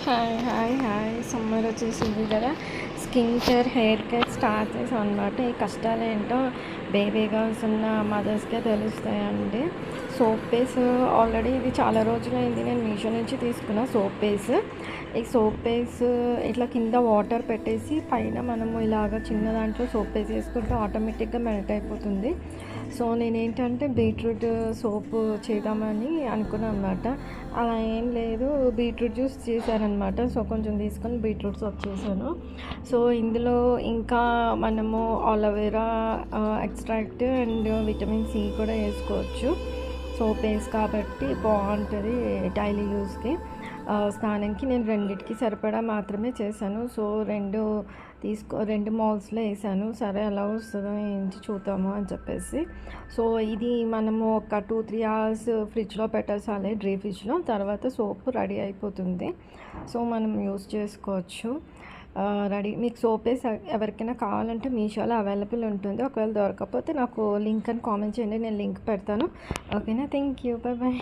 Hi hi hi summer వచ్చేసింది కదా. Skin care hair care start చేసాం అనమాట. ఈ కష్టాలు ఏంటో బేబీ గర్ల్స్ ఉన్న మదర్స్కే తెలుస్తాయండి. సోప్ బేస్ ఆల్రెడీ ఇది చాలా రోజులైంది నేను మీషో నుంచి తీసుకున్న సోప్ బేస్. ఈ సోప్ బేస్ ఇట్లా కింద వాటర్ పెట్టేసి పైన మనము ఇలాగ చిన్న దాంట్లో సోప్ బేస్ వేసుకుంటే ఆటోమేటిక్గా మెల్ట్ అయిపోతుంది. సో నేనేంటంటే బీట్రూట్ సోప్ చేద్దామని అనుకున్నాను అనమాట. అలా ఏం లేదు, బీట్రూట్ జ్యూస్ చేశారనమాట. సో కొంచెం తీసుకొని బీట్రూట్ సోప్ చేశాను. సో ఇందులో ఇంకా మనము aloe vera extract and vitamin C కూడా వేసుకోవచ్చు. సోప్ వేసి కాబట్టి బాగుంటుంది డైలీ యూస్కి. స్నానంకి నేను రెండింటికి సరిపడా మాత్రమే చేశాను. సో రెండు మౌల్స్లో వేసాను. సరే ఎలా వస్తుందో ఏంటి చూద్దాము అని చెప్పేసి. సో ఇది మనము ఒక 2-3 అవర్స్ ఫ్రిడ్జ్లో పెట్టేసాలి, డ్రీ ఫ్రిడ్జ్లో. తర్వాత సోప్ రెడీ అయిపోతుంది. సో మనం యూస్ చేసుకోవచ్చు. రెడీ. మీకు సోప్ వేసి ఎవరికైనా కావాలంటే మీషోలో అవైలబుల్ ఉంటుంది. ఒకవేళ దొరకకపోతే నాకు లింక్ అని కామెంట్ చేయండి, నేను లింక్ పెడతాను. ఓకేనా? Thank you, bye bye.